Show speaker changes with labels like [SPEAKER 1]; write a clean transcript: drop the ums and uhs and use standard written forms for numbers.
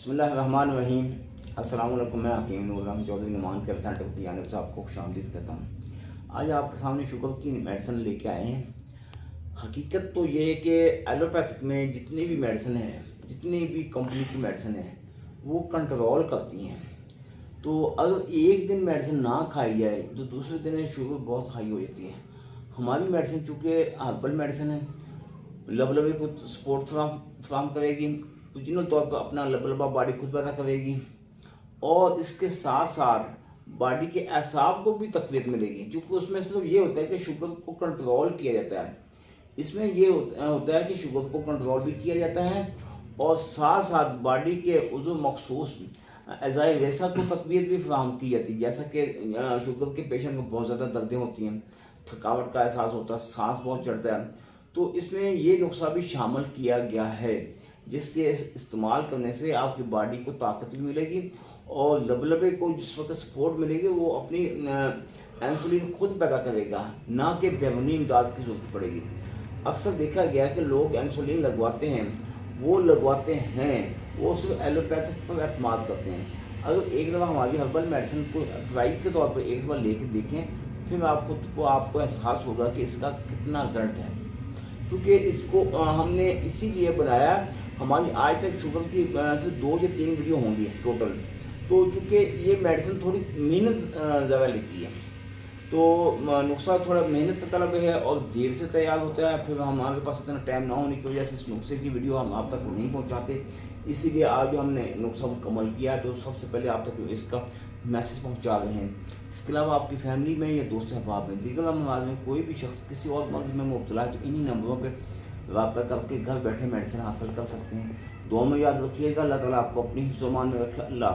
[SPEAKER 1] बिस्मिल्लाहिर्रहमानिर्रहीम। अस्सलाम वालेकुम। मैं हकीम नूर चौधरी नुमान के सेंटर की जानिब से आपको खुशामदीद कहता हूँ। आज आपके सामने शुगर की मेडिसिन लेके आए हैं। हकीकत तो ये है कि एलोपैथिक में जितनी भी मेडिसिन है, जितनी भी कंपनी की मेडिसिन है, वो कंट्रोल करती हैं। तो अगर एक दिन मेडिसिन ना खाई जाए तो दूसरे दिन शुगर बहुत हाई हो जाती है। हमारी मेडिसिन चूँकि हर्बल मेडिसिन है, लबलबे को सपोर्ट फ्राहम करेगी, ओरिजिनल तौर पर अपना लबलबा बॉडी खुद पैदा करेगी, और इसके साथ साथ बॉडी के एसाब को भी तकवीत मिलेगी। क्योंकि उसमें सिर्फ ये होता है कि शुगर को कंट्रोल किया जाता है। इसमें ये होता है कि शुगर को कंट्रोल भी किया जाता है और साथ साथ बॉडी के उज़्व मखसूस अज़ाए वैसा को तकवीत भी फ्राहम की जाती है। जैसा कि शुगर के पेशेंट को बहुत ज़्यादा दर्दें होती हैं, थकावट का एहसास होता है, सांस बहुत चढ़ता है, तो इसमें ये नुस्खा भी शामिल किया गया है, जिसके इस्तेमाल करने से आपकी बॉडी को ताकत भी मिलेगी और लबलबे को जिस वक्त सपोर्ट मिलेगी वो अपनी इंसुलिन खुद पैदा करेगा, ना कि बैरूनी इमदाद की जरूरत पड़ेगी। अक्सर देखा गया है कि लोग इंसुलिन लगवाते हैं वो सिर्फ एलोपैथिक पर एतमाद करते हैं। अगर एक दफ़ा हमारी हर्बल मेडिसिन को ट्राई के तौर पर एक दफ़ा लेके देखें, फिर आपको एहसास होगा कि इसका कितना रिजल्ट है। क्योंकि इसको हमने इसीलिए बनाया, हमारी आज तक शुगर की से 2 या 3 वीडियो होंगी टोटल। तो चूँकि ये मेडिसिन थोड़ी मेहनत ज़्यादा लेती है, तो नुस्खा थोड़ा मेहनत तलब है और देर से तैयार होता है। फिर हमारे पास इतना टाइम ना होने की वजह से इस नुस्खे की वीडियो हम आप तक नहीं पहुंचाते, इसीलिए आज हमने नुस्खा मुकम्मल किया। तो सबसे पहले आप तक इसका मैसेज पहुंचा रहे हैं। इसके अलावा आपकी फैमिली में या दोस्त अहबाब में दीगर अमराज में कोई भी शख्स किसी और मर्ज में मुब्तला है तो इन्हीं नंबरों पर रब्ता करके घर बैठे मेडिसिन हासिल कर सकते हैं। दुआ में याद रखिएगा। अल्लाह ताला आपको अपनी हिफ्ज़-ओ-अमान में रखे। अल्लाह।